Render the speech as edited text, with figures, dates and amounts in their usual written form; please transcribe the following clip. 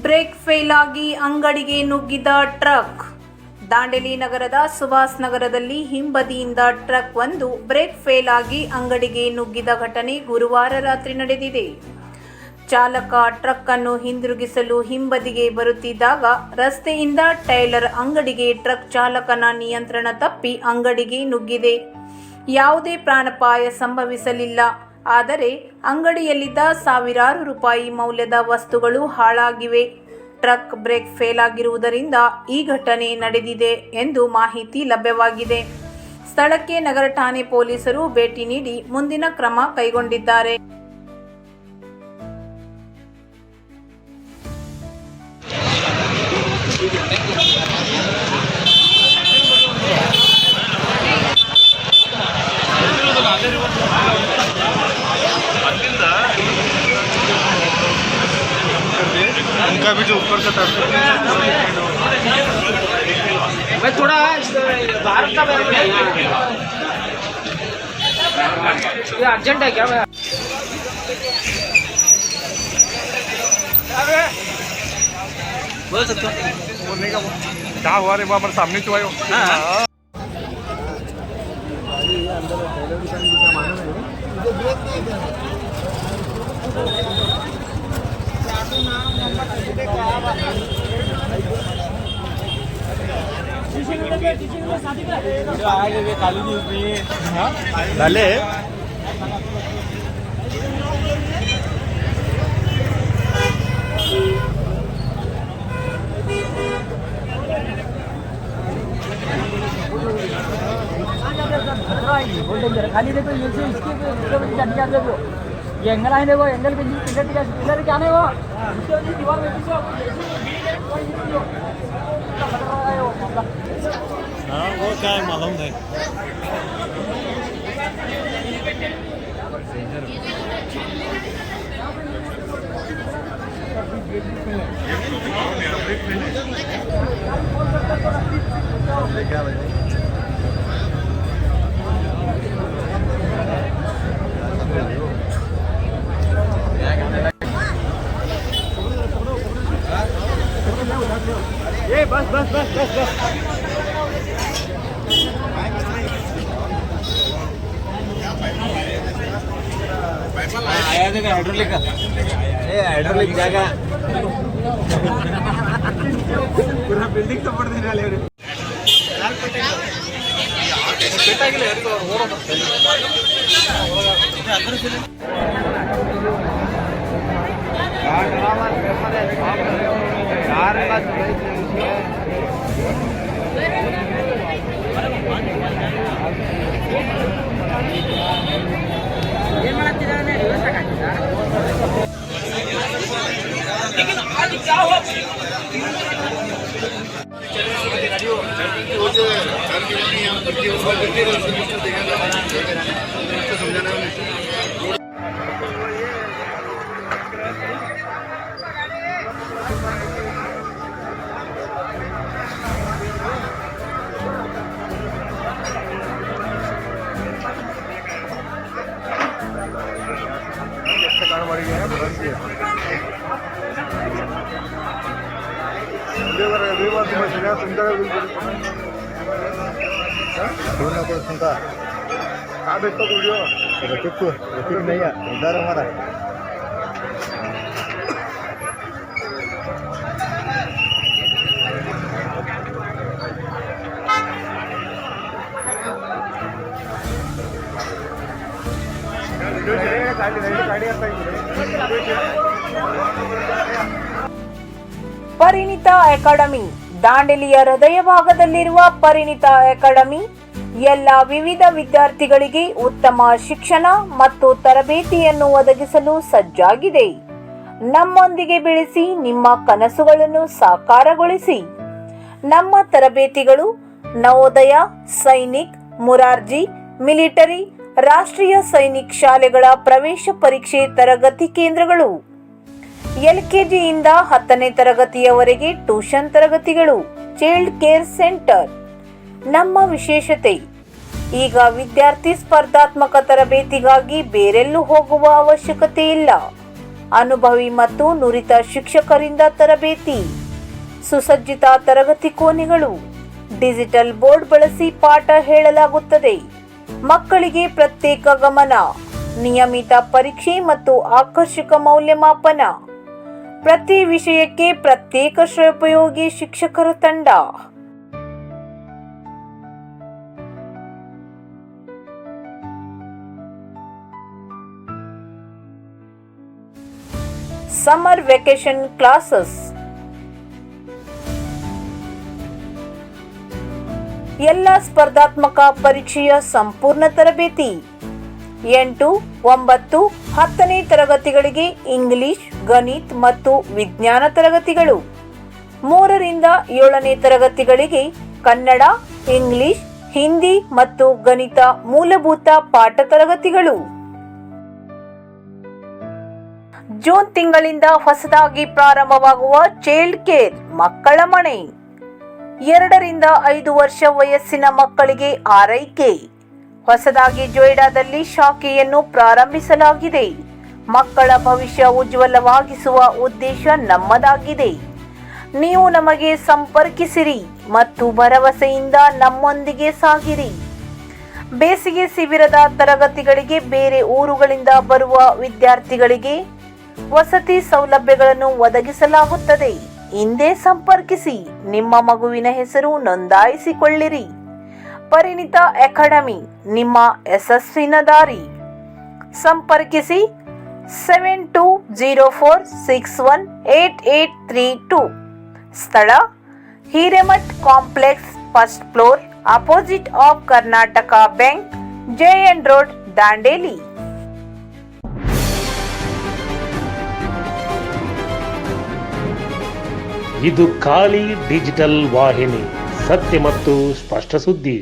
Break fail ಆಗಿ ಅಂಗಡಿಗೆ ನುಗ್ಗಿದ ಟ್ರಕ್. ದಾಂಡೇಲಿ ನಗರದ ಸುಭಾಸ್ ನಗರದಲ್ಲಿ ಹಿಂಬದಿಯಿಂದ ಟ್ರಕ್ ಒಂದು ಬ್ರೇಕ್ ಫೇಲ್ ಆಗಿ ಅಂಗಡಿಗೆ ನುಗ್ಗಿದ ಘಟನೆ ಗುರುವಾರ ರಾತ್ರಿ ನಡೆದಿದೆ. ಚಾಲಕ ಟ್ರಕ್ ಅನ್ನು ಹಿಂದಿರುಗಿಸಲು ಹಿಂಬದಿಗೆ ಬರುತ್ತಿದ್ದಾಗ ರಸ್ತೆಯಿಂದ ಟೈಲರ್ ಅಂಗಡಿಗೆ ಟ್ರಕ್ ಚಾಲಕನ ನಿಯಂತ್ರಣ ತಪ್ಪಿ ಅಂಗಡಿಗೆ ನುಗ್ಗಿದೆ. ಯಾವುದೇ ಪ್ರಾಣಾಪಾಯ ಸಂಭವಿಸಲಿಲ್ಲ. ಆದರೆ ಅಂಗಡಿಯಲ್ಲಿದ್ದ ಸಾವಿರಾರು ರೂಪಾಯಿ ಮೌಲ್ಯದ ವಸ್ತುಗಳು ಹಾಳಾಗಿವೆ. ಟ್ರಕ್ ಬ್ರೇಕ್ ಫೇಲ್ ಆಗಿರುವುದರಿಂದ ಈ ಘಟನೆ ನಡೆದಿದೆ ಎಂದು ಮಾಹಿತಿ ಲಭ್ಯವಾಗಿದೆ. ಸ್ಥಳಕ್ಕೆ ನಗರ ಠಾಣೆ ಪೊಲೀಸರು ಭೇಟಿ ನೀಡಿ ಮುಂದಿನ ಕ್ರಮ ಕೈಗೊಂಡಿದ್ದಾರೆ. उनका भी जो ऊपर का तरफ मैं थोड़ा बाहर का ये अर्जेंट है क्या? मैं बोल सकता हूँ बोलने का क्या हुआ रे? वो हमारे सामने तो आयो। डाले खाली देखो इसके देखो ये एंगल है, देखो एंगल के पिलर क्या है वो दीवार में वो क्या है मालूम है। ये बस बस बस बस बस आया देखा हाइड्रोलिक का ये हाइड्रोलिक जाएगा पूरा बिल्डिंग तो पड़ देने वाले वीडियो रफीक नहीं है उधर हमारा ಪರಿಣಿತ ಅಕಾಡೆಮಿ. ದಾಂಡೇಲಿಯ ಹೃದಯ ಭಾಗದಲ್ಲಿರುವ ಪರಿಣಿತ ಅಕಾಡೆಮಿ ಎಲ್ಲ ವಿವಿಧ ವಿದ್ಯಾರ್ಥಿಗಳಿಗೆ ಉತ್ತಮ ಶಿಕ್ಷಣ ಮತ್ತು ತರಬೇತಿಯನ್ನು ಒದಗಿಸಲು ಸಜ್ಜಾಗಿದೆ. ನಮ್ಮೊಂದಿಗೆ ಬೆಳೆಸಿ ನಿಮ್ಮ ಕನಸುಗಳನ್ನು ಸಾಕಾರಗೊಳಿಸಿ. ನಮ್ಮ ತರಬೇತಿಗಳು ನವೋದಯ, ಸೈನಿಕ್, ಮುರಾರ್ಜಿ, ಮಿಲಿಟರಿ, ರಾಷ್ಟ್ರೀಯ ಸೈನಿಕ್ ಶಾಲೆಗಳ ಪ್ರವೇಶ ಪರೀಕ್ಷೆ ತರಗತಿ ಕೇಂದ್ರಗಳು. ಎಲ್ಕೆಜಿಯಿಂದ 10ನೇ ತರಗತಿಯವರೆಗೆ ಟ್ಯೂಷನ್ ತರಗತಿಗಳು, ಚೈಲ್ಡ್ ಕೇರ್ ಸೆಂಟರ್. ನಮ್ಮ ವಿಶೇಷತೆ, ಈಗ ವಿದ್ಯಾರ್ಥಿ ಸ್ಪರ್ಧಾತ್ಮಕ ತರಬೇತಿಗಾಗಿ ಬೇರೆಲ್ಲೂ ಹೋಗುವ ಅವಶ್ಯಕತೆ ಇಲ್ಲ. ಅನುಭವಿ ಮತ್ತು ನುರಿತ ಶಿಕ್ಷಕರಿಂದ ತರಬೇತಿ, ಸುಸಜ್ಜಿತ ತರಗತಿ ಕೋಣೆಗಳು, ಡಿಜಿಟಲ್ ಬೋರ್ಡ್ ಬಳಸಿ ಪಾಠ ಹೇಳಲಾಗುತ್ತದೆ. ಮಕ್ಕಳಿಗೆ ಪ್ರತ್ಯೇಕ ಗಮನ, ನಿಯಮಿತ ಪರೀಕ್ಷೆ ಮತ್ತು ಆಕರ್ಷಕ ಮೌಲ್ಯಮಾಪನ. ಪ್ರತಿ ವಿಷಯಕ್ಕೆ ಪ್ರತ್ಯೇಕ ಶ್ರೇಯೋಪಯೋಗಿ ಶಿಕ್ಷಕರ ತಂಡ. Summer vacation classes. ಎಲ್ಲ ಸ್ಪರ್ಧಾತ್ಮಕ ಪರೀಕ್ಷೆಯ ಸಂಪೂರ್ಣ ತರಬೇತಿ. 8, 9, 10ನೇ ತರಗತಿಗಳಿಗೆ ಇಂಗ್ಲಿಷ್, ಗಣಿತ ಮತ್ತು ವಿಜ್ಞಾನ ತರಗತಿಗಳು. 3ರಿಂದ 7ನೇ ತರಗತಿಗಳಿಗೆ ಕನ್ನಡ, ಇಂಗ್ಲಿಷ್, ಹಿಂದಿ ಮತ್ತು ಗಣಿತ ಮೂಲಭೂತ ಪಾಠ ತರಗತಿಗಳು. ಜೂನ್ ತಿಂಗಳಿಂದ ಹೊಸದಾಗಿ ಪ್ರಾರಂಭವಾಗುವ ಚೈಲ್ಡ್ ಕೇರ್ ಮಕ್ಕಳ ಮನೆ. 2ರಿಂದ 5 ವರ್ಷ ವಯಸ್ಸಿನ ಮಕ್ಕಳಿಗೆ ಆರೈಕೆ. ಹೊಸದಾಗಿ ಜೊಯ್ಡಾದಲ್ಲಿ ಶಾಖೆಯನ್ನು ಪ್ರಾರಂಭಿಸಲಾಗಿದೆ. ಮಕ್ಕಳ ಭವಿಷ್ಯ ಉಜ್ವಲವಾಗಿಸುವ ಉದ್ದೇಶ ನಮ್ಮದಾಗಿದೆ. ನೀವು ನಮಗೆ ಸಂಪರ್ಕಿಸಿರಿ ಮತ್ತು ಭರವಸೆಯಿಂದ ನಮ್ಮೊಂದಿಗೆ ಸಾಗಿರಿ. ಬೇಸಿಗೆ ಶಿಬಿರದ ತರಗತಿಗಳಿಗೆ ಬೇರೆ ಊರುಗಳಿಂದ ಬರುವ ವಿದ್ಯಾರ್ಥಿಗಳಿಗೆ ವಸತಿ ಸೌಲಭ್ಯಗಳನ್ನು ಒದಗಿಸಲಾಗುತ್ತದೆ. ಹಿಂದೆ ಸಂಪರ್ಕಿಸಿ. ನಿಮ್ಮ ಮಗುವಿನ ಹೆಸರು ನೋಂದಾಯಿಸಿಕೊಳ್ಳಿರಿ. ಪರಿಣಿತ ಅಕಾಡೆಮಿ, ನಿಮ್ಮ ಯಶಸ್ಸಿನ ದಾರಿ. ಸಂಪರ್ಕಿಸಿ 7204618832. ಸ್ಥಳ Hiremath complex, first floor, opposite of Karnataka bank, JN road, Dandeli. ಇದು ಖಾಲಿ ಡಿಜಿಟಲ್ ವಾಹಿನಿ, ಸತ್ಯ ಮತ್ತು ಸ್ಪಷ್ಟ ಸುದ್ದಿ.